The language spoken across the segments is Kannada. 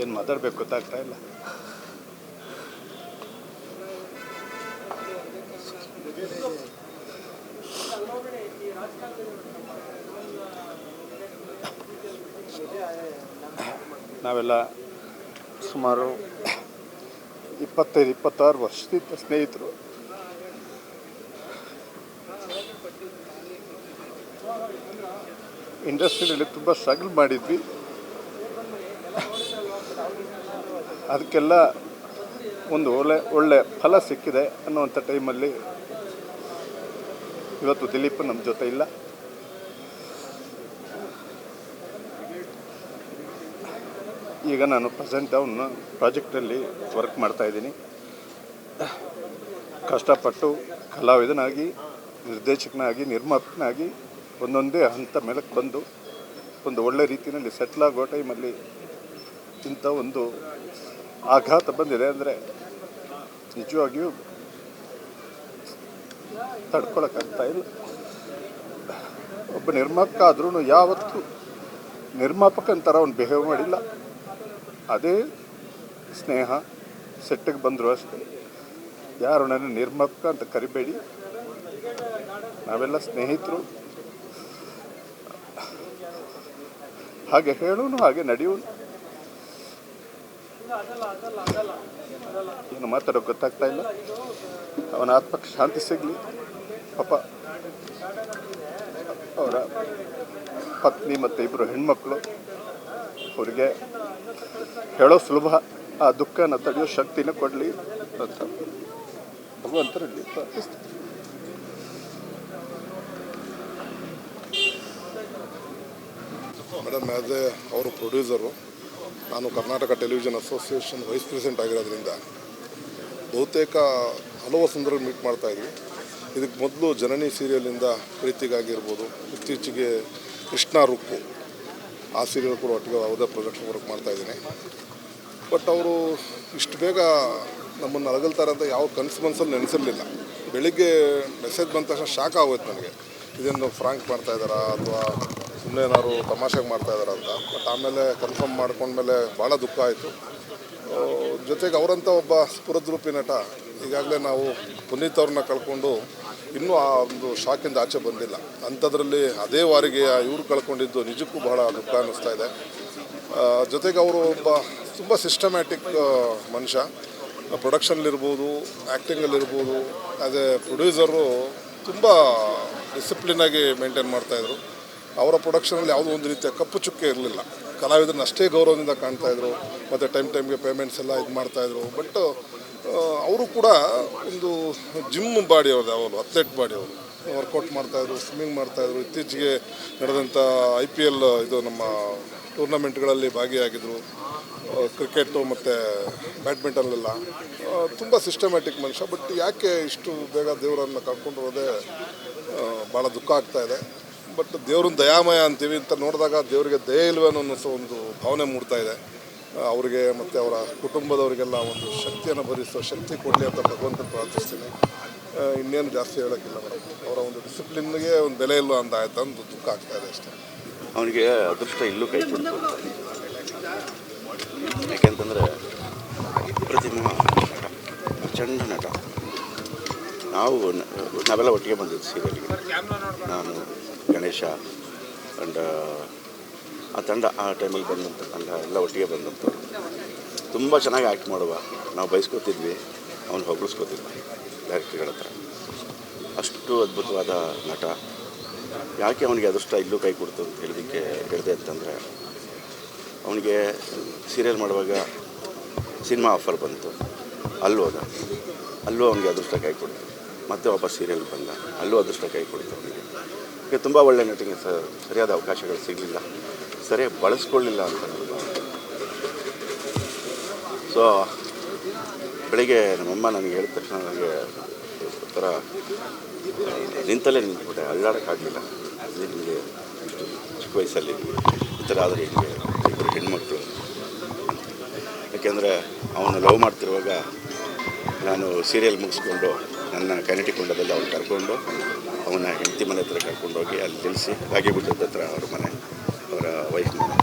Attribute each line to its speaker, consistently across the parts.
Speaker 1: ಏನು ಮಾತಾಡಬೇಕು ಗೊತ್ತಾಗ್ತಾ ಇಲ್ಲ. ನಾವೆಲ್ಲ ಸುಮಾರು 25-26 ವರ್ಷದಿಂದ ಸ್ನೇಹಿತರು. ಇಂಡಸ್ಟ್ರಿಯಲ್ಲಿ ತುಂಬ ಸ್ಟ್ರಗಲ್ ಮಾಡಿದ್ವಿ. ಅದಕ್ಕೆಲ್ಲ ಒಂದು ಒಳ್ಳೆ ಫಲ ಸಿಕ್ಕಿದೆ ಅನ್ನುವಂಥ ಟೈಮಲ್ಲಿ ಇವತ್ತು ದಿಲೀಪ್ ನಮ್ಮ ಜೊತೆ ಇಲ್ಲ. ಈಗ ನಾನು ಪ್ರೆಸೆಂಟ್ ಅವನ ಪ್ರಾಜೆಕ್ಟಲ್ಲಿ ವರ್ಕ್ ಮಾಡ್ತಾಯಿದ್ದೀನಿ. ಕಷ್ಟಪಟ್ಟು ಕಲಾವಿದನಾಗಿ, ನಿರ್ದೇಶಕನಾಗಿ, ನಿರ್ಮಾಪಕನಾಗಿ ಒಂದೊಂದೇ ಹಂತ ಮೇಲಕ್ಕೆ ಬಂದು ಒಂದು ಒಳ್ಳೆ ರೀತಿಯಲ್ಲಿ ಸೆಟ್ಲ್ ಆಗೋ ಟೈಮಲ್ಲಿ ಇಂಥ ಒಂದು ಆಘಾತ ಬಂದಿದೆ ಅಂದರೆ ನಿಜವಾಗಿಯೂ ತಡ್ಕೊಳಕ್ಕಾಗ್ತಾ ಇಲ್ಲ. ಒಬ್ಬ ನಿರ್ಮಾಪಕ ಆದ್ರೂ ಯಾವತ್ತೂ ನಿರ್ಮಾಪಕಂತರ ಅವ್ನು ಬಿಹೇವ್ ಮಾಡಿಲ್ಲ. ಅದೇ ಸ್ನೇಹ ಸೆಟ್ಟಿಗೆ ಬಂದರು ಅಷ್ಟೇ. ಯಾರು ನನ್ನ ನಿರ್ಮಾಪಕ ಅಂತ ಕರಿಬೇಡಿ, ನಾವೆಲ್ಲ ಸ್ನೇಹಿತರು. ಹಾಗೆ ಹೇಳೋನು ಹಾಗೆ ನಡೆಯೋನು. ಏನು ಮಾತಾಡೋಕೆ ಗೊತ್ತಾಗ್ತಾ ಇಲ್ಲ. ಅವನ ಆತ್ಮಕ್ಕೆ ಶಾಂತಿ ಸಿಗಲಿ. ಪಾಪ ಅವರ ಪತ್ನಿ ಮತ್ತು 2 ಹೆಣ್ಮಕ್ಳು, ಅವರಿಗೆ ಹೇಳೋ ಸುಲಭ, ಆ ದುಃಖನ ತಡೆಯೋ ಶಕ್ತಿನ ಕೊಡಲಿ ಅಂತ ಭಗವಂತರಲ್ಲಿ ಪ್ರಾರ್ಥಿಸ್ತೀನಿ.
Speaker 2: ಮೇಡಮ್, ಆ್ಯಸ್ ಎ ಅವರು ಪ್ರೊಡ್ಯೂಸರು, ನಾನು Karnataka television association vice president ಆಗಿರೋದ್ರಿಂದ ಬಹುತೇಕ ಹಲವು ಸಂದರ್ಭ ಮೀಟ್ ಮಾಡ್ತಾಯಿದ್ವಿ. ಇದಕ್ಕೆ ಮೊದಲು ಜನನಿ ಸೀರಿಯಲಿಂದ ಪ್ರೀತಿಗಾಗಿರ್ಬೋದು, ಇತ್ತೀಚೆಗೆ ಕೃಷ್ಣ ರುಕ್ಕು ಆ ಸೀರಿಯಲ್ ಕೂಡ ಒಟ್ಟಿಗೆ ಯಾವುದೇ ಪ್ರೊಜೆಕ್ಟ್ ವರ್ಕ್ ಮಾಡ್ತಾಯಿದ್ದೀನಿ. ಬಟ್ ಅವರು ಇಷ್ಟು ಬೇಗ ನಮ್ಮನ್ನು ಅರಗಲ್ತಾರೆ ಅಂತ ಯಾವ ಕನಸು ಮನಸ್ಸಲ್ಲಿ ನೆನೆಸಿರಲಿಲ್ಲ. ಬೆಳಿಗ್ಗೆ ಮೆಸೇಜ್ ಬಂದ ತಕ್ಷಣ ಶಾಕ್ ಆಗೋಯ್ತು ನನಗೆ. ಇದೇನು ಫ್ರಾಂಕ್ ಮಾಡ್ತಾಯಿದ್ದಾರಾ ಅಥವಾ ಸುಮ್ಮನೆ ಏನಾದ್ರು ತಮಾಷೆಗೆ ಮಾಡ್ತಾಯಿದ್ದಾರಾ ಅಂತ. ಬಟ್ ಆಮೇಲೆ ಕನ್ಫರ್ಮ್ ಮಾಡ್ಕೊಂಡ್ಮೇಲೆ ಭಾಳ ದುಃಖ ಆಯಿತು. ಜೊತೆಗೆ ಅವರಂಥ ಒಬ್ಬ ಸ್ಫುರದ್ರೂಪಿ ನಟ, ಈಗಾಗಲೇ ನಾವು ಪುನೀತ್ ಅವ್ರನ್ನ ಕಳ್ಕೊಂಡು ಇನ್ನೂ ಆ ಒಂದು ಶಾಕಿಂದ ಆಚೆ ಬಂದಿಲ್ಲ. ಅಂಥದ್ರಲ್ಲಿ ಅದೇ ವಾರಿಗೆ ಇವ್ರು ಕಳ್ಕೊಂಡಿದ್ದು ನಿಜಕ್ಕೂ ಬಹಳ ದುಃಖ ಅನ್ನಿಸ್ತಾ ಇದೆ. ಜೊತೆಗೆ ಅವರು ಒಬ್ಬ ತುಂಬ ಸಿಸ್ಟಮ್ಯಾಟಿಕ್ ಮನುಷ್ಯ. ಪ್ರೊಡಕ್ಷನ್ಲಿರ್ಬೋದು, ಆ್ಯಕ್ಟಿಂಗಲ್ಲಿರ್ಬೋದು, ಆ್ಯಸ್ ಎ ಪ್ರೊಡ್ಯೂಸರು ತುಂಬ ಡಿಸಿಪ್ಲಿನಾಗಿ ಮೇಂಟೈನ್ ಮಾಡ್ತಾಯಿದ್ರು. ಅವರ ಪ್ರೊಡಕ್ಷನಲ್ಲಿ ಯಾವುದೋ ಒಂದು ರೀತಿಯ ಕಪ್ಪು ಚುಕ್ಕೆ ಇರಲಿಲ್ಲ. ಕಲಾವಿದರನ್ನ ಅಷ್ಟೇ ಗೌರವದಿಂದ ಕಾಣ್ತಾಯಿದ್ರು ಮತ್ತು ಟೈಮ್ಗೆ ಪೇಮೆಂಟ್ಸ್ ಎಲ್ಲ ಇದು ಮಾಡ್ತಾಯಿದ್ರು. ಬಟ್ ಅವರು ಕೂಡ ಒಂದು ಜಿಮ್ ಬಾಡಿ ಅವ್ರದ್ದು, ಅವರು ಅಥ್ಲೆಟ್ ಬಾಡಿ, ಅವರು ವರ್ಕೌಟ್ ಮಾಡ್ತಾಯಿದ್ರು, ಸ್ವಿಮ್ಮಿಂಗ್ ಮಾಡ್ತಾಯಿದ್ರು. ಇತ್ತೀಚೆಗೆ ನಡೆದಂಥ IPL ಇದು ನಮ್ಮ ಟೂರ್ನಮೆಂಟ್ಗಳಲ್ಲಿ ಭಾಗಿಯಾಗಿದ್ದರು. ಕ್ರಿಕೆಟು ಮತ್ತು ಬ್ಯಾಡ್ಮಿಂಟನ್ನೆಲ್ಲ ತುಂಬ ಸಿಸ್ಟಮ್ಯಾಟಿಕ್ ಮನುಷ್ಯ. ಬಟ್ ಯಾಕೆ ಇಷ್ಟು ಬೇಗ ದೇವರನ್ನು ಕಳ್ಕೊಂಡಿರೋದೇ ಭಾಳ ದುಃಖ ಆಗ್ತಾಯಿದೆ. ಬಟ್ ದೇವ್ರನ್ನ ದಯಾಮಯ ಅಂತೀವಿ ಅಂತ ನೋಡಿದಾಗ ದೇವರಿಗೆ ದಯೆ ಇಲ್ವೇನೋ ಅನ್ನಿಸೋ ಒಂದು ಭಾವನೆ ಮೂಡ್ತಾ ಇದೆ. ಅವರಿಗೆ ಮತ್ತು ಅವರ ಕುಟುಂಬದವರಿಗೆಲ್ಲ ಒಂದು ಶಕ್ತಿಯನ್ನು ಭರಿಸೋ ಶಕ್ತಿ ಕೊಡಲಿ ಅಂತ ಭಗವಂತನ ಪ್ರಾರ್ಥಿಸ್ತೀನಿ. ಇನ್ನೇನು ಜಾಸ್ತಿ ಹೇಳೋಕ್ಕಿಲ್ಲ ಮೇಡಮ್. ಅವರ ಒಂದು ಡಿಸಿಪ್ಲಿನ್ಗೆ ಒಂದು ಬೆಲೆ ಇಲ್ಲ ಅಂತ ಆಯ್ತು ಅಂತ ದುಃಖ ಆಗ್ತಾಯಿದೆ ಅಷ್ಟೇ.
Speaker 3: ಅವನಿಗೆ ಅದೃಷ್ಟ ಇಲ್ಲೂ ಕೈ ಕೊಡ್ತು. ಯಾಕೆಂತಂದರೆ ಪ್ರತಿಮಾ ನಟ, ಪ್ರಚಂಡ ನಟ. ನಾವೆಲ್ಲ ಒಟ್ಟಿಗೆ ಬಂದಿದ್ದು ಸೀರಿಯಲ್ಗೆ. ನಾನು, ಗಣೇಶ ಆ್ಯಂಡ್ ಆ ತಂಡ, ಆ ಟೈಮಲ್ಲಿ ಬಂದಂಥ ತಂಡ ಎಲ್ಲ ಒಟ್ಟಿಗೆ ಬಂದಂಥವ್ರು. ತುಂಬ ಚೆನ್ನಾಗಿ ಆ್ಯಕ್ಟ್ ಮಾಡುವ. ನಾವು ಬಯಸ್ಕೋತಿದ್ವಿ, ಅವನು ಹೊಗಳಿಸ್ಕೋತಿದ್ವಿ ಡೈರೆಕ್ಟರ್ಗಳ ಹತ್ರ. ಅಷ್ಟು ಅದ್ಭುತವಾದ ನಟ. ಯಾಕೆ ಅವನಿಗೆ ಅದೃಷ್ಟ ಇಲ್ಲೂ ಕೈ ಕೊಡ್ತು ಅಂತ ಹೇಳಿದೆ ಅಂತಂದರೆ, ಅವನಿಗೆ ಸೀರಿಯಲ್ ಮಾಡುವಾಗ ಸಿನಿಮಾ ಆಫರ್ ಬಂತು, ಅಲ್ಲೂ ಅವನಿಗೆ ಅದೃಷ್ಟ ಕೈ ಕೊಡ್ತು. ಮತ್ತೆ ವಾಪಸ್ ಸೀರಿಯಲ್ ಬಂದ, ಅಲ್ಲೂ ಅದೃಷ್ಟ ಕೈ ಕೊಡ್ತು ಅವನಿಗೆ. ಈಗ ತುಂಬ ಒಳ್ಳೆ ನಟಿಗೆ ಸರಿಯಾದ ಅವಕಾಶಗಳು ಸಿಗಲಿಲ್ಲ, ಸರಿಯಾಗಿ ಬಳಸ್ಕೊಳ್ಳಿಲ್ಲ ಅಂತ ನನಗೆ. ಸೊ ಬೆಳಿಗ್ಗೆ ನಮ್ಮಮ್ಮ ನನಗೆ ಹೇಳಿದ ತಕ್ಷಣ ನನಗೆ ಒಂಥರ ನಿಂತಲ್ಲೇ ನಿಂತ್ಬಿಟ್ಟೆ, ಅಳ್ಳಾಡೋಕ್ಕಾಗಲಿಲ್ಲ. ನಿಮಗೆ ಇಷ್ಟು ಚಿಕ್ಕ ವಯಸ್ಸಲ್ಲಿ ಈ ಥರ ಆದರೆ ಹಿಂಗೆ 2 ಹೆಣ್ಮಕ್ಳು. ಯಾಕೆಂದರೆ ಅವನು ಲವ್ ಮಾಡ್ತಿರುವಾಗ ನಾನು ಸೀರಿಯಲ್ ಮುಗಿಸ್ಕೊಂಡು ನನ್ನ ಕೈನೆಟಿಕ್ ಹೊಂಡದಲ್ಲಿ ಅವ್ನು ಕರ್ಕೊಂಡು ಅವನ ಹೆಂಡತಿ ಮನೆ ಹತ್ರ ಕರ್ಕೊಂಡೋಗಿ ಅಲ್ಲಿ ನಿಲ್ಲಿಸಿ ರಾಗಿಗುಡ್ಡದ ಹತ್ರ ಅವ್ರ ಮನೆ, ಅವರ ವೈಫ್ ಮನೆ,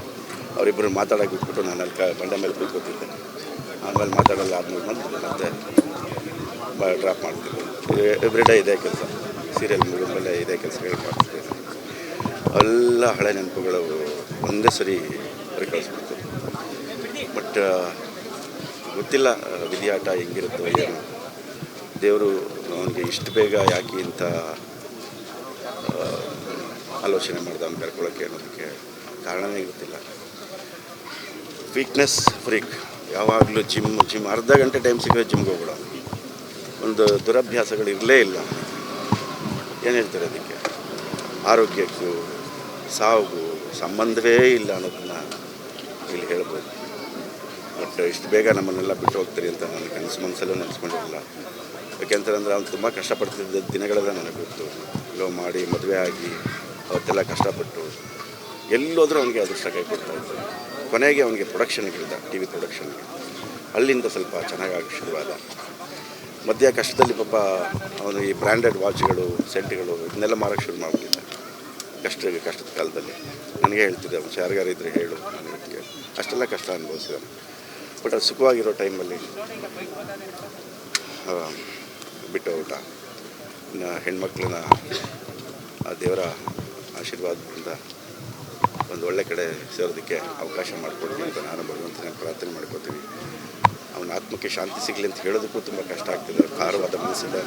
Speaker 3: ಅವರಿಬ್ಬರು ಮಾತಾಡೋಕೆ ಬಿಟ್ಬಿಟ್ಟು ನಾನು ಅಲ್ಲಿ ಬಂಡೆ ಮೇಲೆ ಕೂತ್ಕೊತಿದ್ದೆ. ಆಮೇಲೆ ಮಾತಾಡೋಲ್ಲ ಆದ್ಮೇಲೆ ಮತ್ತೆ ಡ್ರಾಪ್ ಮಾಡ್ತಿದ್ದೆ. ಎವ್ರಿಡೇ ಇದೇ ಕೆಲಸ, ಸೀರಿಯಲ್ ಮುಗಿದ್ಮೇಲೆ ಇದೇ ಕೆಲಸಗಳು ಮಾಡ್ತಿದ್ದೆ. ಎಲ್ಲ ಹಳೆ ನೆನಪುಗಳು ಒಂದೇ ಸರಿ ಕಳಿಸ್ಬಿಡ್ತು. ಬಟ್ ಗೊತ್ತಿಲ್ಲ ವಿಧಿಯಾಟ ಹೆಂಗಿರುತ್ತೋ ಏನು, ದೇವರು ಅವನಿಗೆ ಇಷ್ಟು ಬೇಗ ಯಾಕೆ ಇಂಥ ಆಲೋಚನೆ ಮಾಡ್ದೆ ಅವ್ನು ಕರ್ಕೊಳ್ಳೋಕ್ಕೆ ಅನ್ನೋದಕ್ಕೆ ಕಾರಣನೇ ಗೊತ್ತಿಲ್ಲ. ವೀಕ್ನೆಸ್ ಫ್ರೀಕ್, ಯಾವಾಗಲೂ ಜಿಮ್ ಅರ್ಧ ಗಂಟೆ ಟೈಮ್ ಸಿಕ್ಕರೆ ಜಿಮ್ಗೆ ಹೋಗ್ಬಿಡೋ, ಒಂದು ದುರಭ್ಯಾಸಗಳು ಇರಲೇ ಇಲ್ಲ. ಏನು ಹೇಳ್ತಾರೆ ಅದಕ್ಕೆ, ಆರೋಗ್ಯಕ್ಕೂ ಸಾವು ಸಂಬಂಧವೇ ಇಲ್ಲ ಅನ್ನೋದನ್ನು ಇಲ್ಲಿ ಹೇಳ್ಬೋದು. ಬಟ್ ಇಷ್ಟು ಬೇಗ ನಮ್ಮನ್ನೆಲ್ಲ ಬಿಟ್ಟು ಹೋಗ್ತೀರಿ ಅಂತ ನನ್ನ ಮನಸ್ಸಲ್ಲೂ ನೆನೆಸ್ಕೊಂಡಿರಲಿಲ್ಲ. ಯಾಕೆಂತಂದರೆ ಅವ್ನು ತುಂಬ ಕಷ್ಟಪಡ್ತಿದ್ದ ದಿನಗಳೆಲ್ಲ ನನಗೆ ಗೊತ್ತು. ಲವ್ ಮಾಡಿ ಮದುವೆ ಆಗಿ ಅವತ್ತೆಲ್ಲ ಕಷ್ಟಪಟ್ಟು ಎಲ್ಲೋದ್ರೂ ಅವನಿಗೆ ಅದೃಷ್ಟ ಕೈ ಕೊಡ್ತಾಯಿತ್ತು. ಕೊನೆಗೆ ಅವನಿಗೆ ಪ್ರೊಡಕ್ಷನ್ಗಿಳಿದ, ಟಿ ವಿ ಪ್ರೊಡಕ್ಷನ್ಗೆ. ಅಲ್ಲಿಂದ ಸ್ವಲ್ಪ ಚೆನ್ನಾಗಿ ಶುರುವಾದ. ಮಧ್ಯ ಕಷ್ಟದಲ್ಲಿ ಪಾಪ ಅವನು ಈ ಬ್ರ್ಯಾಂಡೆಡ್ ವಾಚ್ಗಳು, ಸೆಂಟ್ಗಳು ಇದನ್ನೆಲ್ಲ ಮಾರೋಕ್ಕೆ ಶುರು ಮಾಡಿಬಿಟ್ಟಿದ್ದ ಕಷ್ಟದ ಕಾಲದಲ್ಲಿ. ನನಗೆ ಹೇಳ್ತಿದ್ದೆ, ಅವ್ನು ಯಾರಿಗಾರು ಇದ್ದರೆ ಹೇಳು, ನಾನು ಹೇಳ್ತೀನಿ. ಅಷ್ಟೆಲ್ಲ ಕಷ್ಟ ಅನುಭವಿಸಿದ. ಬಟ್ ಅದು ಸುಖವಾಗಿರೋ ಟೈಮಲ್ಲಿ ಬಿಟ್ಟು ಊಟ, ಇನ್ನು ಹೆಣ್ಮಕ್ಳನ್ನ ಆ ದೇವರ ಆಶೀರ್ವಾದದಿಂದ ಒಂದು ಒಳ್ಳೆ ಕಡೆ ಸೇರೋದಕ್ಕೆ ಅವಕಾಶ ಮಾಡಿಕೊಡ್ತೀನಿ ಅಂತ ನಾನು ಭಗವಂತನ ಪ್ರಾರ್ಥನೆ ಮಾಡ್ಕೋತೀನಿ. ಅವನ ಆತ್ಮಕ್ಕೆ ಶಾಂತಿ ಸಿಗಲಿ ಅಂತ ಹೇಳೋದಕ್ಕೂ ತುಂಬ ಕಷ್ಟ ಆಗ್ತಿದೆ. ಭಾರವಾದ ಮನಸ್ಸಿಂದ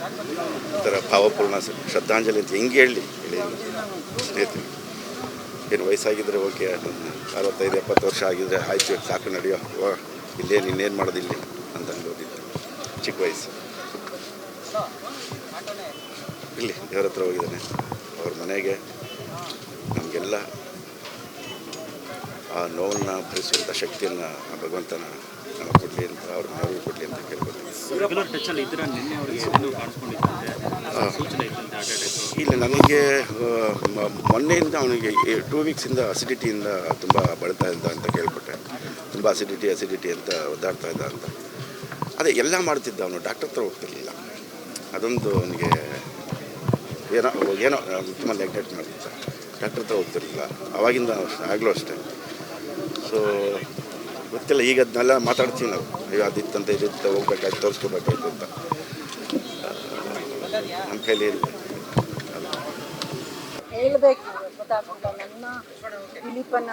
Speaker 3: ಒಂಥರ ಭಾವಪೂರ್ಣ ಶ್ರದ್ಧಾಂಜಲಿ ಅಂತ ಹೆಂಗೆ ಹೇಳಿ ಸ್ನೇಹಿತರು. ಏನು ವಯಸ್ಸಾಗಿದ್ದರೆ ಓಕೆ, 65-70 ವರ್ಷ ಆಗಿದ್ದರೆ ಆಯ್ತು ಸಾಕು ನಡೆಯೋ, ಇನ್ನೇನು ಮಾಡೋದು ಇಲ್ಲಿ ಅಂತ ಅನ್ಬೋದಿತ್ತು. ಚಿಕ್ಕ ವಯಸ್ಸು ಇಲ್ಲಿ ದೇವರ ಹತ್ರ ಹೋಗಿದ್ದಾನೆ. ಅವ್ರ ಮನೆಗೆ ನಮಗೆಲ್ಲ ಆ ನೋವನ್ನು ಭರಿಸುವಂಥ ಶಕ್ತಿಯನ್ನು ಆ ಭಗವಂತನ ನಮಗೆ ಕೊಡಲಿ ಅಂತ, ಅವ್ರ ಮನೆಯವ್ರಿಗೆ ಕೊಡಲಿ ಅಂತ ಕೇಳ್ಕೊತೀನಿ. ಇಲ್ಲ, ನನಗೆ ಮೊನ್ನೆಯಿಂದ ಅವನಿಗೆ 2 ವೀಕ್ಸಿಂದ ಅಸಿಡಿಟಿಯಿಂದ ತುಂಬ ಬಳತಾ ಇದ್ದ ಅಂತ ಕೇಳ್ಪಟ್ಟೆ. ತುಂಬ ಅಸಿಡಿಟಿ ಅಂತ ಒದ್ದಾಡ್ತಾ ಇದ್ದ ಅಂತ. ಅದೇ ಎಲ್ಲ ಮಾಡ್ತಿದ್ದ ಅವನು, ಡಾಕ್ಟರ್ ಹತ್ರ ಹೋಗ್ತಿರ್ಲಿಲ್ಲ. ಅದೊಂದು ಅವನಿಗೆ ಏನೋ ತುಂಬ ನೆಗ್ಲೆಕ್ಟ್ ಮಾಡ್ತಿದ್ದ, ಡಾಕ್ಟರ್ ಹತ್ರ ಹೋಗ್ತಿರ್ಲಿಲ್ಲ ಆವಾಗಿಂದ. ಆಗಲೂ ಅಷ್ಟೇ. ಸೊ ಗೊತ್ತಿಲ್ಲ, ಈಗ ಅದನ್ನೆಲ್ಲ ಮಾತಾಡ್ತೀವಿ ನಾವು, ಅಯ್ಯೋ ಅದಿತ್ತಂತ ಇದಿತ್ತು, ಹೋಗ್ಬೇಕಾಯ್ತು, ತೋರಿಸ್ಕೋಬೇಕಾಯ್ತು ಅಂತ. ನಮ್ಮ ಕೈಲಿ
Speaker 4: ಹೇಳಬೇಕು ಗೊತ್ತಾಗ್ತದ. ನನ್ನ ದಿಲೀಪನ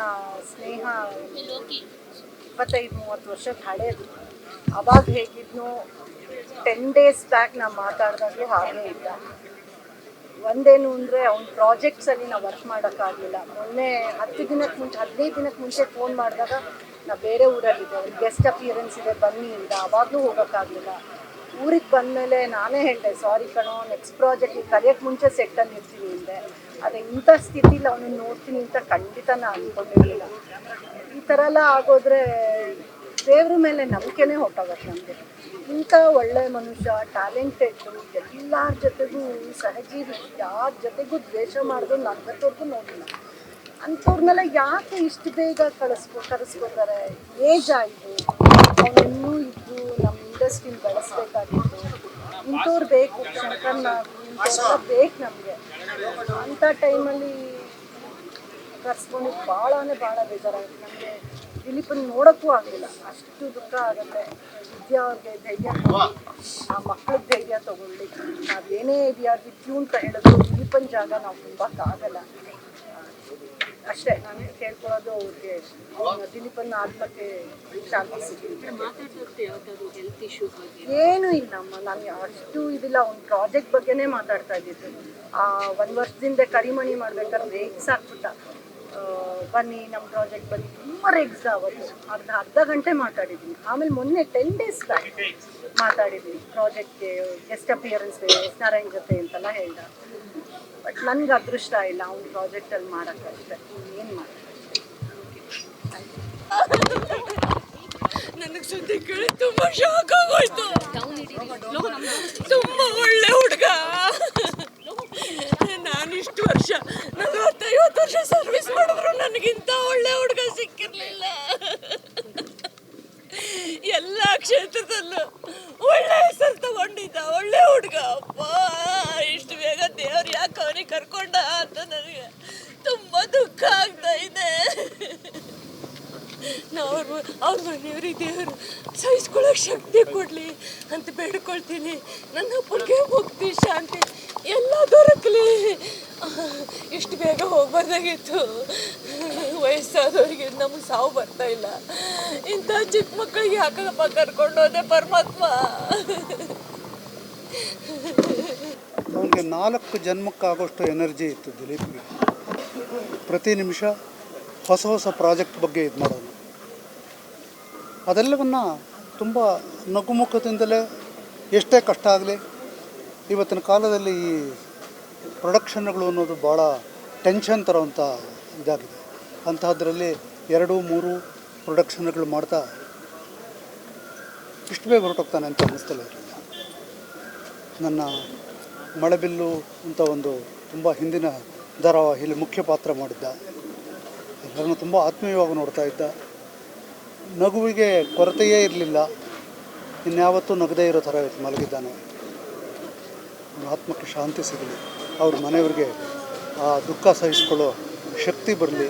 Speaker 4: ಸ್ನೇಹ 25-30 ವರ್ಷದ ಹಳೇದು. ಅವಾಗ ಹೇಗಿದ್ನು 10 ಡೇಸ್ ಬ್ಯಾಕ್ ನಾವು ಮಾತಾಡಿದಾಗಲೂ ಹಾಗೇ ಇದ್ದ. ಒಂದೇನು ಅಂದರೆ ಅವ್ನ ಪ್ರಾಜೆಕ್ಟ್ಸಲ್ಲಿ ನಾವು ವರ್ಕ್ ಮಾಡೋಕ್ಕಾಗಲಿಲ್ಲ. ಮೊನ್ನೆ 15 ದಿನಕ್ಕೆ ಮುಂಚೆ ಫೋನ್ ಮಾಡಿದಾಗ ನಾವು ಬೇರೆ ಊರಲ್ಲಿದ್ದೆ, ಒಂದು ಗೆಸ್ಟ್ ಅಪಿಯರೆನ್ಸ್ ಇದೆ ಬನ್ನಿ ಇಂದ. ಆವಾಗಲೂ ಹೋಗೋಕ್ಕಾಗಲಿಲ್ಲ. ಊರಿಗೆ ಬಂದಮೇಲೆ ನಾನೇ ಹೇಳಿದೆ, ಸಾರಿ ಕಣೋ, ನೆಕ್ಸ್ಟ್ ಪ್ರಾಜೆಕ್ಟಿಗೆ ಕರೆಯೋಕ್ಕೆ ಮುಂಚೆ ಸೆಟ್ಟಲ್ಲಿ ಇರ್ತೀನಿ ಹಿಂದೆ. ಅದೇ ಇಂಥ ಸ್ಥಿತಿಲಿ ಅವನು ನೋಡ್ತೀನಿ ಅಂತ ಖಂಡಿತ ನಾನು ಅಂದ್ಕೊಂಡಿರಲಿಲ್ಲ. ಈ ಥರ ಎಲ್ಲ ಆಗೋದ್ರೆ ದೇವ್ರ ಮೇಲೆ ನಂಬಿಕೆನೇ ಹೊಟ್ಟೋಗುತ್ತೆ ನಮಗೆ. ಇಂಥ ಒಳ್ಳೆಯ ಮನುಷ್ಯ, ಟ್ಯಾಲೆಂಟೆಡ್ಡು, ಎಲ್ಲರ ಜೊತೆಗೂ ಸಹಜೀವಿ, ಯಾರ ಜೊತೆಗೂ ದ್ವೇಷ ಮಾಡೋದು ನನ್ಗತ್ತವ್ರಿಗೂ ನೋಡಿಲ್ಲ. ಅಂಥವ್ರನ್ನೆಲ್ಲ ಯಾಕೆ ಇಷ್ಟು ಬೇಗ ಕರೆಸ್ಕೊತಾರೆ? ಏಜ್ ಆಯಿತು, ಅವನಿನ್ನೂ ಇದ್ದು ನಮ್ಮ ಇಂಡಸ್ಟ್ರಿನ ಬೆಳೆಸ್ಬೇಕಾಗಿತ್ತು. ಇಂಥವ್ರು ಬೇಕು, ಶಂಕರ್ನಾಗು ಇಂಥವ್ರೆಲ್ಲ ಬೇಕು ನಮಗೆ. ಅಂಥ ಟೈಮಲ್ಲಿ ಕರ್ಸ್ಕೊಂಡಿದ್ದು ಭಾಳ ಬೇಜಾರಾಗುತ್ತೆ ನಮಗೆ. ದಿಲೀಪನ್ ನೋಡೋಕ್ಕೂ ಆಗಲಿಲ್ಲ, ಅಷ್ಟು ದುಃಖ ಆಗುತ್ತೆ. ವಿದ್ಯಾ ಅವ್ರಿಗೆ ಧೈರ್ಯ ಕೊಡಿ, ಆ ಮಕ್ಳಿಗೆ ಧೈರ್ಯ ತೊಗೊಳ್ಳಿ. ನಾವೇನೇ ವಿದ್ಯು ಅಂತ ಹೇಳಿದ್ರು ದಿಲೀಪನ್ ಜಾಗ ನಾವು ತುಂಬಕ್ಕಾಗಲ್ಲ. ಅಷ್ಟೇ ನಾನು ಕೇಳ್ಕೊಳ್ಳೋದು ಅವ್ರಿಗೆ, ದಿಲೀಪನ್ನ ಆತ್ಮಕ್ಕೆ ಶಾಂತಿ ಸಿಗಲಿ. ಏನೂ ಇಲ್ಲಮ್ಮ, ನನಗೆ ಅಷ್ಟು ಇದಿಲ್ಲ. ಅವ್ನ ಪ್ರಾಜೆಕ್ಟ್ ಬಗ್ಗೆನೇ ಮಾತಾಡ್ತಾ ಇದ್ದಿದ್ದು. 1 ವರ್ಷದಿಂದ ಕರಿಮಣಿ ಮಾಡ್ಬೇಕಾದ್ರೆ ರೇಗ್ಸ್ ಹಾಕ್ಬಿಟ್ಟ, ಬನ್ನಿ ನಮ್ಮ ಪ್ರಾಜೆಕ್ಟ್ ಬನ್ನಿ, ತುಂಬ ರೇಗ್ಸ್ ಅವತ್ತು. ಅರ್ಧ ಗಂಟೆ ಮಾತಾಡಿದ್ದೀನಿ. ಆಮೇಲೆ ಮೊನ್ನೆ 10 ಡೇಸ್ ಬ್ಯಾಕ್ ಮಾತಾಡಿದ್ದೀನಿ ಪ್ರಾಜೆಕ್ಟ್ಗೆ, ಗೆಸ್ಟ್ ಅಪಿಯರೆನ್ಸ್ ಎಸ್ ನಾರಾಯಣ್ ಜೊತೆ ಅಂತೆಲ್ಲ ಹೇಳ್ದ. ಬಟ್ ನನಗೆ ಅದೃಷ್ಟ ಇಲ್ಲ ಅವ್ನ ಪ್ರಾಜೆಕ್ಟಲ್ಲಿ ಮಾಡೋಕ್ಕಷ್ಟೇ. ಏನು ಮಾಡಿ
Speaker 5: ನನಗೆ ಸುದ್ದಿ ಕೇಳಿ ತುಂಬ ಶಾಕ್ ಆಗೋಯ್ತು. ತುಂಬ ಒಳ್ಳೆ ಹುಡುಗ. ನಾನಿಷ್ಟು ವರ್ಷ 40-50 ವರ್ಷ ಸರ್ವಿಸ್ ಮಾಡಿದ್ರು ನನಗಿಂತ ಒಳ್ಳೆ ಹುಡುಗ ಸಿಕ್ಕಿರ್ಲಿಲ್ಲ. ಎಲ್ಲ ಕ್ಷೇತ್ರದಲ್ಲೂ ಒಳ್ಳೆ ಹೆಸರು ತಗೊಂಡಿದ್ದ ಒಳ್ಳೆ ಹುಡುಗ. ಅಪ್ಪ, ಇಷ್ಟು ಬೇಗ ದೇವ್ರು ಯಾಕೆ ಅವನಿಗೆ ಕರ್ಕೊಂಡ ಅಂತ ನನಗೆ ತುಂಬ ದುಃಖ ಆಗ್ತಾ ಇದೆ. ಅವ್ರ ಮನೆಯವ್ರಿಗೆ ದೇವರು ಸಹಿಸ್ಕೊಳ್ಳೋಕೆ ಶಕ್ತಿ ಕೊಡಲಿ ಅಂತ ಬೇಡ್ಕೊಳ್ತೀನಿ. ನನ್ನ ಅಪ್ಪನಿಗೆ ಮುಕ್ತಿ ಶಾಂತಿ ಎಲ್ಲ ದೊರಕಲಿ. ಇಷ್ಟು ಬೇಗ ಹೋಗ್ಬಾರ್ದಾಗಿತ್ತು. ವಯಸ್ಸಾದವರಿಗೆ ನಮಗೆ ಸಾವು ಬರ್ತಾ ಇಲ್ಲ. ಇಂಥ ಚಿಕ್ಕ ಮಕ್ಕಳಿಗೆ ಯಾಕಪ್ಪ ಕರ್ಕೊಂಡು ಹೋದೆ ಪರಮಾತ್ಮ.
Speaker 6: ಅವನಿಗೆ 4 ಜನ್ಮಕ್ಕಾಗೋಷ್ಟು ಎನರ್ಜಿ ಇತ್ತು ದಿಲೀಪ್ಗೆ. ಪ್ರತಿ ನಿಮಿಷ ಹೊಸ ಹೊಸ ಪ್ರಾಜೆಕ್ಟ್ ಬಗ್ಗೆ ಇದು ಮಾಡೋನು. ಅದೆಲ್ಲವನ್ನು ತುಂಬ ನಗುಮುಖದಿಂದಲೇ ಎಷ್ಟೇ ಕಷ್ಟ ಆಗಲಿ, ಇವತ್ತಿನ ಕಾಲದಲ್ಲಿ ಈ ಪ್ರೊಡಕ್ಷನ್ಗಳು ಅನ್ನೋದು ಭಾಳ ಟೆನ್ಷನ್ ತರೋವಂಥ ಇದಾಗಿದೆ. ಅಂತಹದ್ರಲ್ಲಿ 2-3 ಪ್ರೊಡಕ್ಷನ್ಗಳು ಮಾಡ್ತಾ ಇಷ್ಟು ಬೇಗ ಹೊರಟೋಗ್ತಾನೆ ಅಂತ ಅನ್ನಿಸ್ತಲೇ ಇರಲಿಲ್ಲ. ನನ್ನ ಮಳೆಬಿಲ್ಲು ಅಂತ ಒಂದು ತುಂಬ ಹಿಂದಿನ ಧಾರಾವಾಹಿಯಲ್ಲಿ ಮುಖ್ಯ ಪಾತ್ರ ಮಾಡಿದ್ದ. ಎಲ್ಲರನ್ನು ತುಂಬ ಆತ್ಮೀಯವಾಗಿ ನೋಡ್ತಾ ಇದ್ದ. ನಗುವಿಗೆ ಕೊರತೆಯೇ ಇರಲಿಲ್ಲ. ಇನ್ಯಾವತ್ತೂ ನಗದೇ ಇರೋ ಥರ ಇವತ್ತು ಮಲಗಿದ್ದಾನೆ. ಅವನ ಆತ್ಮಕ್ಕೆ ಶಾಂತಿ ಸಿಗಲಿ, ಅವ್ರ ಮನೆಯವ್ರಿಗೆ ಆ ದುಃಖ ಸಹಿಸ್ಕೊಳ್ಳೋ ಶಕ್ತಿ ಬರಲಿ.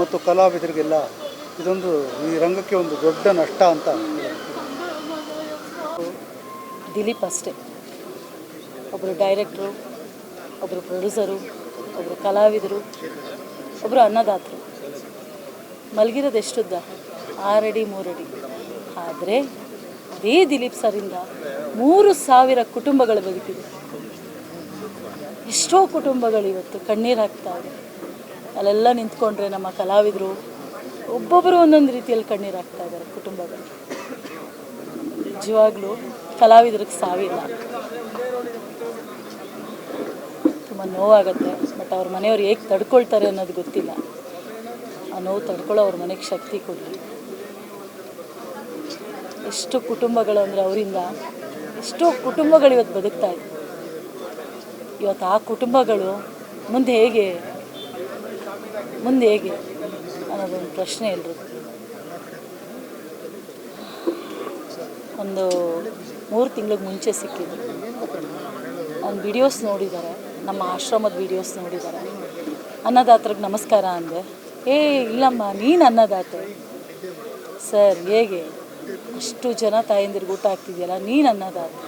Speaker 6: ಮತ್ತು ಕಲಾವಿದರಿಗೆಲ್ಲ ಇದೊಂದು ಈ ರಂಗಕ್ಕೆ ಒಂದು ದೊಡ್ಡ ನಷ್ಟ ಅಂತ.
Speaker 7: ದಿಲೀಪ್ ಅಷ್ಟೇ, ಒಬ್ಬರು ಡೈರೆಕ್ಟ್ರು, ಒಬ್ಬರು ಪ್ರೊಡ್ಯೂಸರು, ಒಬ್ಬರು ಕಲಾವಿದರು, ಒಬ್ಬರು ಅನ್ನದಾತರು. ಮಲಗಿರೋದು ಎಷ್ಟುದ್ದ? 6 ಅಡಿ 3 ಅಡಿ. ಆದರೆ ಅದೇ ದಿಲೀಪ್ ಸರಿಂದ 3000 ಕುಟುಂಬಗಳು ಬದುಕಿದೆ. ಎಷ್ಟೋ ಕುಟುಂಬಗಳು ಇವತ್ತು ಕಣ್ಣೀರು ಹಾಕ್ತಾವೆ. ಅಲ್ಲೆಲ್ಲ ನಿಂತ್ಕೊಂಡ್ರೆ ನಮ್ಮ ಕಲಾವಿದರು ಒಬ್ಬೊಬ್ಬರು ಒಂದೊಂದು ರೀತಿಯಲ್ಲಿ ಕಣ್ಣೀರು ಹಾಕ್ತಾ ಇದ್ದಾರೆ ಕುಟುಂಬಗಳು. ನಿಜವಾಗ್ಲೂ ಕಲಾವಿದರಿಗೆ ಸಾವಿಲ್ಲ. ತುಂಬ ನೋವಾಗುತ್ತೆ. ಬಟ್ ಅವ್ರ ಮನೆಯವ್ರು ಹೇಗೆ ತಡ್ಕೊಳ್ತಾರೆ ಅನ್ನೋದು ಗೊತ್ತಿಲ್ಲ. ಆ ನೋವು ತಡ್ಕೊಳ್ಳೋ ಅವ್ರ ಮನೆಗೆ ಶಕ್ತಿ ಕೊಡಲಿ. ಎಷ್ಟು ಕುಟುಂಬಗಳು ಅಂದರೆ ಅವರಿಂದ ಎಷ್ಟೋ ಕುಟುಂಬಗಳು ಇವತ್ತು ಬದುಕ್ತಾ ಇದೆ. ಇವತ್ತು ಆ ಕುಟುಂಬಗಳು ಮುಂದೆ ಹೇಗೆ ಅನ್ನೋದೊಂದು ಪ್ರಶ್ನೆ ಎಲ್ರಿಗೂ. ಒಂದು 3 ತಿಂಗಳಿಗೆ ಮುಂಚೆ ಸಿಕ್ಕಿದ್ದು. ನನ್ನ ವಿಡಿಯೋಸ್ ನೋಡಿದ್ದಾರೆ, ನಮ್ಮ ಆಶ್ರಮದ ವಿಡಿಯೋಸ್ ನೋಡಿದ್ದಾರೆ. ಅನ್ನದಾತರಿಗೆ ನಮಸ್ಕಾರ ಅಂದೆ. ಇಲ್ಲಮ್ಮ, ನೀನು ಅನ್ನದಾತೆ ಸರ್. ಹೇಗೆ ಅಷ್ಟು ಜನ ತಾಯಂದಿರಿಗೆ ಊಟ ಆಗ್ತಿದೆಯಲ್ಲ, ನೀನು ಅನ್ನದಾತೆ.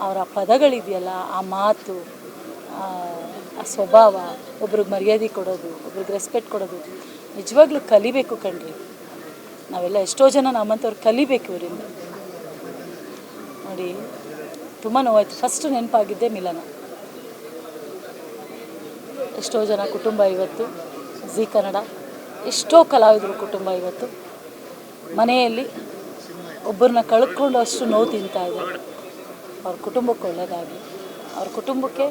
Speaker 7: ಅವರ ಪದಗಳಿದೆಯಲ್ಲ, ಆ ಮಾತು, ಆ ಸ್ವಭಾವ, ಒಬ್ರಿಗೆ ಮರ್ಯಾದೆ ಕೊಡೋದು, ಒಬ್ರಿಗೆ ರೆಸ್ಪೆಕ್ಟ್ ಕೊಡೋದು, ನಿಜವಾಗ್ಲೂ ಕಲಿಬೇಕು ಕಣ್ರಿ. ನಾವೆಲ್ಲ ಎಷ್ಟೋ ಜನ ನಮ್ಮಂಥವ್ರು ಕಲಿಬೇಕು ಇವರಿಂದ. ನೋಡಿ, ತುಂಬ ನೋವಾಯ್ತು. ಫಸ್ಟ್ ನೆನಪಾಗಿದ್ದೆ ಮಿಲನ. ಎಷ್ಟೋ ಜನ ಕುಟುಂಬ ಇವತ್ತು ಜೀ ಕನ್ನಡ, ಎಷ್ಟೋ ಕಲಾವಿದರ ಕುಟುಂಬ ಇವತ್ತು ಮನೆಯಲ್ಲಿ ಒಬ್ಬರನ್ನ ಕಳ್ಕೊಂಡು ಅಷ್ಟು ನೋವು ತಿಂತಾ ಇದ್ದಾರೆ. ಅವ್ರ ಕುಟುಂಬಕ್ಕೆ ಒಳ್ಳೆಯದಾಗಲಿ, ಅವ್ರ ಕುಟುಂಬಕ್ಕೆ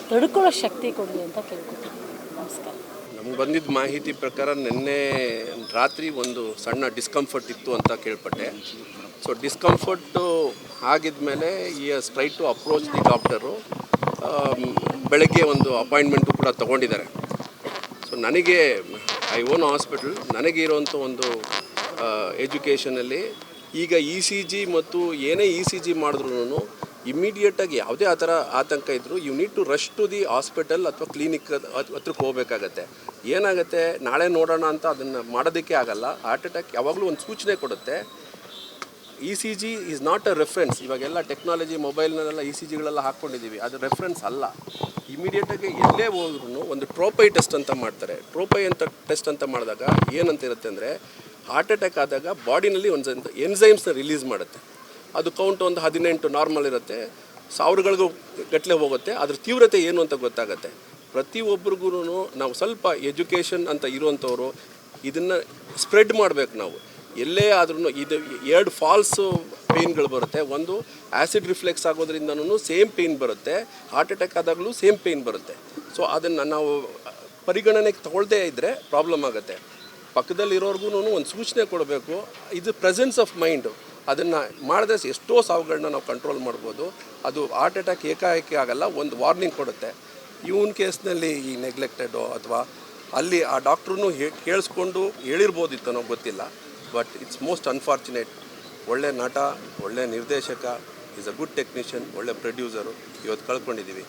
Speaker 7: ತಡ್ಕೊಳ್ಳೋ ಶಕ್ತಿ ಕೊಡಲಿ ಅಂತ ಕೇಳ್ಕೊತೀನಿ. ನಮಸ್ಕಾರ.
Speaker 8: ನಮ್ಗೆ ಬಂದಿದ್ದ ಮಾಹಿತಿ ಪ್ರಕಾರ ನಿನ್ನೆ ರಾತ್ರಿ ಒಂದು ಸಣ್ಣ ಡಿಸ್ಕಂಫರ್ಟ್ ಇತ್ತು ಅಂತ ಕೇಳ್ಪಟ್ಟೆ. ಸೊ ಡಿಸ್ಕಂಫರ್ಟು ಆಗಿದ್ಮೇಲೆ ಈ try to approach the doctor. ಬೆಳಗ್ಗೆ ಒಂದು ಅಪಾಯಿಂಟ್ಮೆಂಟು ಕೂಡ ತೊಗೊಂಡಿದ್ದಾರೆ. ಸೊ ನನಗೆ ಐ ಓನ್ ಹಾಸ್ಪಿಟಲ್, ನನಗೆ ಇರೋವಂಥ ಒಂದು ಎಜುಕೇಷನಲ್ಲಿ ಈಗ ECG ಮತ್ತು ಏನೇ ECG ಮಾಡಿದ್ರೂ ಇಮ್ಮಿಡಿಯೇಟಾಗಿ ಯಾವುದೇ ಆ ಥರ ಆತಂಕ ಇದ್ದರೂ you need to rush to the hospital ಅಥವಾ ಕ್ಲಿನಿಕ್ ಹತ್ರಕ್ಕೆ ಹೋಗಬೇಕಾಗತ್ತೆ. ಏನಾಗುತ್ತೆ, ನಾಳೆ ನೋಡೋಣ ಅಂತ ಅದನ್ನು ಮಾಡೋದಕ್ಕೆ ಆಗಲ್ಲ. ಹಾರ್ಟ್ ಅಟ್ಯಾಕ್ ಯಾವಾಗಲೂ ಒಂದು ಸೂಚನೆ ಕೊಡುತ್ತೆ. ECG is not a reference. ಇವಾಗೆಲ್ಲ ಟೆಕ್ನಾಲಜಿ ಮೊಬೈಲ್ನಲ್ಲೆಲ್ಲ ECGಗಳೆಲ್ಲ ಹಾಕ್ಕೊಂಡಿದ್ದೀವಿ, ಅದು ರೆಫರೆನ್ಸ್ ಅಲ್ಲ. ಇಮಿಡಿಯೇಟಾಗಿ ಎಲ್ಲೇ ಹೋದ್ರೂ ಒಂದು ಟ್ರೋಪೈ ಟೆಸ್ಟ್ ಅಂತ ಮಾಡ್ತಾರೆ. ಟ್ರೋಪೈ ಅಂತ ಟೆಸ್ಟ್ ಅಂತ ಮಾಡಿದಾಗ ಏನಂತ ಇರುತ್ತೆ ಅಂದರೆ, ಹಾರ್ಟ್ ಅಟ್ಯಾಕ್ ಆದಾಗ ಬಾಡಿನಲ್ಲಿ ಒಂದು ಎನ್ಸೈಮ್ಸ್ನ ರಿಲೀಸ್ ಮಾಡುತ್ತೆ. ಅದು ಕೌಂಟ್ ಒಂದು 18 ನಾರ್ಮಲ್ ಇರುತ್ತೆ, 1000ಗಳಿಗೂ ಗಟ್ಟಲೆ ಹೋಗುತ್ತೆ. ಅದ್ರ ತೀವ್ರತೆ ಏನು ಅಂತ ಗೊತ್ತಾಗುತ್ತೆ. ಪ್ರತಿಯೊಬ್ಬರಿಗೂ ನಾವು ಸ್ವಲ್ಪ ಎಜುಕೇಷನ್ ಅಂತ ಇರುವಂಥವ್ರು ಇದನ್ನು ಸ್ಪ್ರೆಡ್ ಮಾಡಬೇಕು. ನಾವು ಎಲ್ಲೇ ಆದ್ರೂ ಇದು 2 ಫಾಲ್ಸು ಪೇಯ್ನ್ಗಳು ಬರುತ್ತೆ. ಒಂದು ಆ್ಯಸಿಡ್ ರಿಫ್ಲೆಕ್ಸ್ ಆಗೋದ್ರಿಂದನೂ ಸೇಮ್ ಪೇಯ್ನ್ ಬರುತ್ತೆ, ಹಾರ್ಟ್ ಅಟ್ಯಾಕ್ ಆದಾಗಲೂ ಸೇಮ್ ಪೇಯ್ನ್ ಬರುತ್ತೆ. ಸೊ ಅದನ್ನು ನಾವು ಪರಿಗಣನೆಗೆ ತಗೊಳ್ಳದೇ ಇದ್ದರೆ ಪ್ರಾಬ್ಲಮ್ ಆಗುತ್ತೆ. ಪಕ್ಕದಲ್ಲಿರೋರ್ಗು ಒಂದು ಸೂಚನೆ ಕೊಡಬೇಕು. ಇದು ಪ್ರೆಸೆನ್ಸ್ ಆಫ್ ಮೈಂಡು. ಅದನ್ನು ಮಾಡಿದ್ರೆ ಎಷ್ಟೋ ಸಾವುಗಳನ್ನ ನಾವು ಕಂಟ್ರೋಲ್ ಮಾಡ್ಬೋದು. ಅದು ಹಾರ್ಟ್ ಅಟ್ಯಾಕ್ ಏಕಾಏಕಿ ಆಗಲ್ಲ, ಒಂದು ವಾರ್ನಿಂಗ್ ಕೊಡುತ್ತೆ. ಇವನ್ ಕೇಸ್ನಲ್ಲಿ ಈ ನೆಗ್ಲೆಕ್ಟೆಡೋ ಅಥವಾ ಅಲ್ಲಿ ಆ ಡಾಕ್ಟ್ರೂ ಕೇಳಿಸ್ಕೊಂಡು ಹೇಳಿರ್ಬೋದಿತ್ತು, ನಾವು ಗೊತ್ತಿಲ್ಲ. But it's most unfortunate. ಒಳ್ಳೆ ನಟ, ಒಳ್ಳೆ ನಿರ್ದೇಶಕ, ಈಸ್ ಅ ಗುಡ್ ಟೆಕ್ನಿಷಿಯನ್, ಒಳ್ಳೆ ಪ್ರೊಡ್ಯೂಸರು ಇವತ್ತು ಕಳ್ಕೊಂಡಿದ್ದೀವಿ.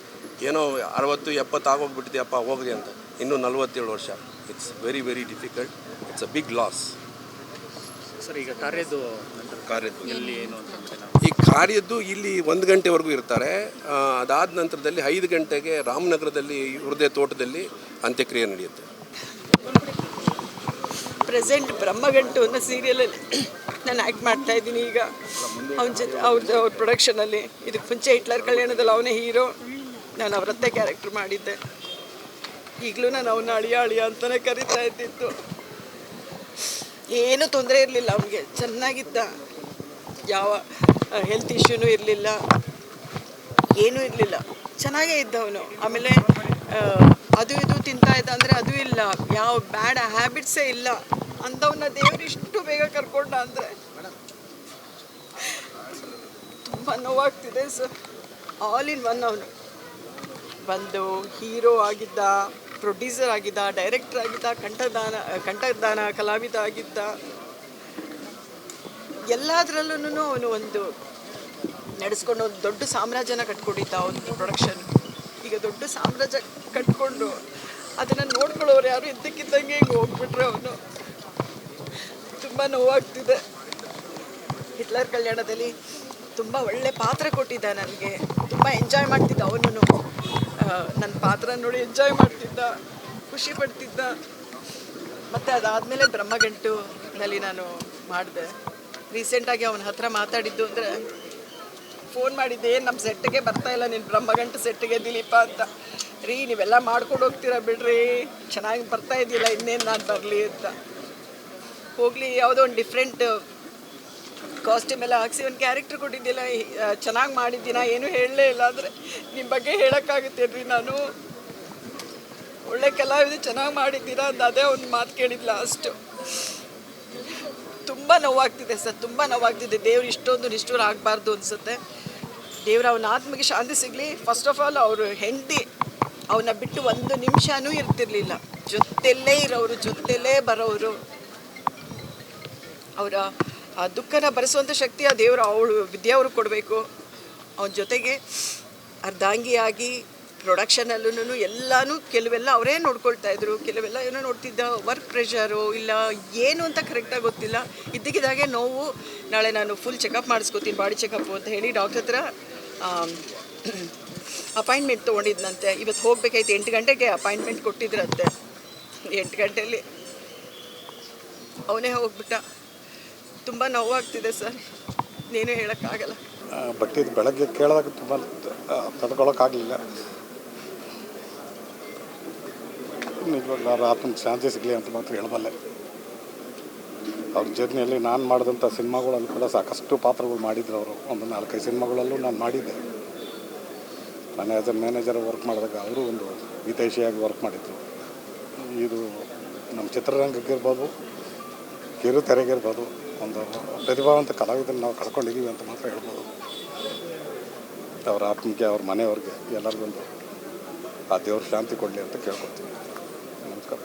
Speaker 8: ಏನೋ 60-70 ಆಗೋಗ್ಬಿಟ್ಟಿದೆಯಪ್ಪ ಹೋಗ್ರಿ ಅಂತ, ಇನ್ನೂ 47 ವರ್ಷ. It's very very difficult. It's a big loss.
Speaker 9: Sir ಈಗ ಕಾರ್ಯದ್ದು ಎಲ್ಲಿ ಏನು ಅಂತ
Speaker 8: ಈ ಕಾರ್ಯದ್ದು ಇಲ್ಲಿ 1 ಗಂಟೆವರೆಗೂ ಇರ್ತಾರೆ. ಅದಾದ ನಂತರದಲ್ಲಿ 5 ಗಂಟೆಗೆ ರಾಮನಗರದಲ್ಲಿ ಹೃದಯ ತೋಟದಲ್ಲಿ ಅಂತ್ಯಕ್ರಿಯೆ ನಡೆಯುತ್ತೆ.
Speaker 10: ಪ್ರೆಸೆಂಟ್ ಬ್ರಹ್ಮಗಂಟು ಅನ್ನೋ ಸೀರಿಯಲಲ್ಲಿ ನಾನು ಆ್ಯಕ್ಟ್ ಮಾಡ್ತಾ ಇದ್ದೀನಿ ಈಗ. ಅವನ ಜೊತೆ ಅವ್ರ ಪ್ರೊಡಕ್ಷನಲ್ಲಿ. ಇದಕ್ಕೆ ಮುಂಚೆ ಹಿಟ್ಲರ್ ಕಲ್ಯಾಣದಲ್ಲಿ ಅವನೇ ಹೀರೋ, ನಾನು ಅವರತ್ತೆ ಕ್ಯಾರೆಕ್ಟರ್ ಮಾಡಿದ್ದೆ. ಈಗಲೂ ನಾನು ಅವನ ಅಳಿಯ ಅಂತಲೇ ಕರಿತಾ ಇದ್ದಿತ್ತು. ಏನೂ ತೊಂದರೆ ಇರಲಿಲ್ಲ ಅವನಿಗೆ, ಚೆನ್ನಾಗಿದ್ದ, ಯಾವ ಹೆಲ್ತ್ ಇಶ್ಯೂನೂ ಇರಲಿಲ್ಲ, ಏನೂ ಇರಲಿಲ್ಲ, ಚೆನ್ನಾಗೇ ಇದ್ದ ಅವನು. ಆಮೇಲೆ ಅದು ಇದು ತಿಂತಾ ಇದ್ದ ಅಂದರೆ ಅದು ಇಲ್ಲ, ಯಾವ ಬ್ಯಾಡ್ ಹ್ಯಾಬಿಟ್ಸೇ ಇಲ್ಲ ಅಂಥವನ್ನ ದೇವರು ಇಷ್ಟು ಬೇಗ ಕರ್ಕೊಂಡ ಅಂದರೆ ತುಂಬ ನೋವಾಗ್ತಿದೆ ಸರ್. ಆಲ್ ಇನ್ ಒನ್ ಅವನು ಬಂದು ಹೀರೋ ಆಗಿದ್ದ, ಪ್ರೊಡ್ಯೂಸರ್ ಆಗಿದ್ದ, ಡೈರೆಕ್ಟರ್ ಆಗಿದ್ದ, ಕಂಠದಾನ ಕಲಾವಿದ ಆಗಿದ್ದ. ಎಲ್ಲದರಲ್ಲೂ ಅವನು ಒಂದು ನಡೆಸ್ಕೊಂಡು ಒಂದು ದೊಡ್ಡ ಸಾಮ್ರಾಜ್ಯನ ಕಟ್ಕೊಂಡಿದ್ದ ಅವನು ಪ್ರೊಡಕ್ಷನ್. ಈಗ ದೊಡ್ಡ ಸಾಮ್ರಾಜ್ಯ ಕಟ್ಕೊಂಡು ಅದನ್ನು ನೋಡ್ಕೊಳ್ಳೋರು ಯಾರು ಇದ್ದಕ್ಕಿದ್ದಂಗೆ ಹಿಂಗೆ ಹೋಗ್ಬಿಟ್ರೆ ಅವನು. ತುಂಬ ನೋವಾಗ್ತಿದೆ. ಹಿಟ್ಲರ್ ಕಲ್ಯಾಣದಲ್ಲಿ ತುಂಬ ಒಳ್ಳೆ ಪಾತ್ರ ಕೊಟ್ಟಿದ್ದ ನನಗೆ, ತುಂಬ ಎಂಜಾಯ್ ಮಾಡ್ತಿದ್ದ ಅವನು. ನನ್ನ ಪಾತ್ರ ನೋಡಿ ಎಂಜಾಯ್ ಮಾಡ್ತಿದ್ದ, ಖುಷಿ ಪಡ್ತಿದ್ದ. ಮತ್ತು ಅದಾದಮೇಲೆ ಬ್ರಹ್ಮಗಂಟುನಲ್ಲಿ ನಾನು ಮಾಡಿದೆ. ರೀಸೆಂಟಾಗಿ ಅವನ ಹತ್ರ ಮಾತಾಡಿದ್ದು ಅಂದರೆ, ಫೋನ್ ಮಾಡಿದ್ದೆ, ನಮ್ಮ ಸೆಟ್ಟಿಗೆ ಬರ್ತಾಯಿಲ್ಲ ನೀನು ಬ್ರಹ್ಮಗಂಟು ಸೆಟ್ಟಿಗೆ ದಿಲೀಪ ಅಂತ. ರೀ ನೀವೆಲ್ಲ ಮಾಡ್ಕೊಂಡು ಹೋಗ್ತೀರಾ ಬಿಡ್ರಿ, ಚೆನ್ನಾಗಿ ಬರ್ತಾ ಇದೆಯಲ್ಲ, ಇನ್ನೇನು ನಾನು ಬರಲಿ ಅಂತ. ಹೋಗಲಿ, ಯಾವುದೋ ಒಂದು ಡಿಫ್ರೆಂಟ್ ಕಾಸ್ಟ್ಯೂಮ್ ಎಲ್ಲ ಹಾಕ್ಸಿ ಒಂದು ಕ್ಯಾರೆಕ್ಟರ್ ಕೊಟ್ಟಿದ್ದಿಲ್ಲ, ಚೆನ್ನಾಗಿ ಮಾಡಿದ್ದೀನ, ಏನೂ ಹೇಳಲೇ ಇಲ್ಲ. ಅಂದರೆ ನಿಮ್ಮ ಬಗ್ಗೆ ಹೇಳೋಕ್ಕಾಗುತ್ತೇನ್ರಿ ನಾನು? ಒಳ್ಳೆ ಕಲಾವಿದ, ಚೆನ್ನಾಗಿ ಮಾಡಿದ್ದೀರಾ ಅಂತ ಅದೇ ಒಂದು ಮಾತು ಕೇಳಿದ್ಲ ಅಷ್ಟು. ತುಂಬ ನೋವಾಗ್ತಿದೆ ಸರ್, ತುಂಬ ನೋವಾಗ್ತಿದೆ. ದೇವ್ರು ಇಷ್ಟೊಂದು ನಿಷ್ಠೂರ ಆಗಬಾರ್ದು ಅನಿಸುತ್ತೆ. ದೇವ್ರು ಅವನ ಆತ್ಮಗೆ ಶಾಂತಿ ಸಿಗಲಿ. ಫಸ್ಟ್ ಆಫ್ ಆಲ್ ಅವರು ಹೆಂಡತಿ ಅವನ್ನ ಬಿಟ್ಟು ಒಂದು ನಿಮಿಷನೂ ಇರ್ತಿರ್ಲಿಲ್ಲ, ಜೊತೆಯಲ್ಲೇ ಇರೋರು, ಜೊತೆಯಲ್ಲೇ ಬರೋರು. ಅವರ ಆ ದುಃಖನ ಭರಿಸುವಂಥ ಶಕ್ತಿ ಆ ದೇವರು ವಿದ್ಯಾವ್ರು ಕೊಡಬೇಕು. ಅವನ ಜೊತೆಗೆ ಅರ್ಧಾಂಗಿಯಾಗಿ ಪ್ರೊಡಕ್ಷನಲ್ಲೂ ಎಲ್ಲನೂ ಕೆಲವೆಲ್ಲ ಅವರೇ ನೋಡ್ಕೊಳ್ತಾಯಿದ್ರು, ಕೆಲವೆಲ್ಲ ಏನೋ ನೋಡ್ತಿದ್ದ. ವರ್ಕ್ ಪ್ರೆಷರು ಇಲ್ಲ ಏನು ಅಂತ ಕರೆಕ್ಟಾಗಿ ಗೊತ್ತಿಲ್ಲ. ಇದ್ದಕ್ಕಿದ್ದಾಗೆ ನೋವು. ನಾಳೆ ನಾನು ಫುಲ್ ಚೆಕಪ್ ಮಾಡಿಸ್ಕೊತೀನಿ, ಬಾಡಿ ಚೆಕಪ್ಪು ಅಂತ ಹೇಳಿ ಡಾಕ್ಟರ್ ಹತ್ರ ಅಪಾಯಿಂಟ್ಮೆಂಟ್ ತೊಗೊಂಡಿದ್ದಂತೆ. ಇವತ್ತು ಹೋಗ್ಬೇಕಾಯ್ತು, 8 ಗಂಟೆಗೆ ಅಪಾಯಿಂಟ್ಮೆಂಟ್ ಕೊಟ್ಟಿದ್ರಂತೆ. 8 ಗಂಟೆಯಲ್ಲಿ ಅವನೇ ಹೋಗ್ಬಿಟ್ಟ. ತುಂಬ ನೋವಾಗ್ತಿದೆ ಸರ್, ನೀನು ಹೇಳೋಕ್ಕಾಗಲ್ಲ.
Speaker 1: ಬಟ್ ಇದು ಬೆಳಗ್ಗೆ ಕೇಳಿದಾಗ ತುಂಬ ತಡ್ಕೊಳಕ್ಕಾಗಲಿಲ್ಲ. ನಿಜವಾಗ್ಲೂ ಅವ್ರ ಆತ್ಮಕ್ಕೆ ಶಾಂತಿ ಸಿಗಲಿ ಅಂತ ಮಾತ್ರ ಹೇಳಬಲ್ಲೆ. ಅವ್ರ ಜರ್ನಿಯಲ್ಲಿ ನಾನು ಮಾಡಿದಂಥ ಸಿನಿಮಾಗಳಲ್ಲೂ ಕೂಡ ಸಾಕಷ್ಟು ಪಾತ್ರಗಳು ಮಾಡಿದ್ರು ಅವರು. ಒಂದು 4-5 ಸಿನಿಮಾಗಳಲ್ಲೂ ನಾನು ಮಾಡಿದ್ದೆ. ನಾನು ಆ್ಯಸ್ ಎ ಮ್ಯಾನೇಜರ್ ವರ್ಕ್ ಮಾಡಿದಾಗ ಅವರು ಒಂದು ವಿದೇಶಿಯಾಗಿ ವರ್ಕ್ ಮಾಡಿದರು. ಇದು ನಮ್ಮ ಚಿತ್ರರಂಗಕ್ಕೆ ಇರ್ಬೋದು, ಕಿರುತೆರೆಗಿರ್ಬೋದು, ಒಂದು ಪ್ರತಿಭಾವಂತ ಕಲಾವಿದನ್ನು ನಾವು ಕಳ್ಕೊಂಡಿದ್ದೀವಿ ಅಂತ ಮಾತ್ರ ಹೇಳ್ಬೋದು. ಅವರ ಆತ್ಮಕ್ಕೆ, ಅವ್ರ ಮನೆಯವ್ರಿಗೆ ಎಲ್ಲರಿಗೊಂದು ಆ ದೇವ್ರ ಶಾಂತಿ ಕೊಡಲಿ ಅಂತ ಕೇಳ್ಕೊಳ್ತೀನಿ. ನಮಸ್ಕಾರ.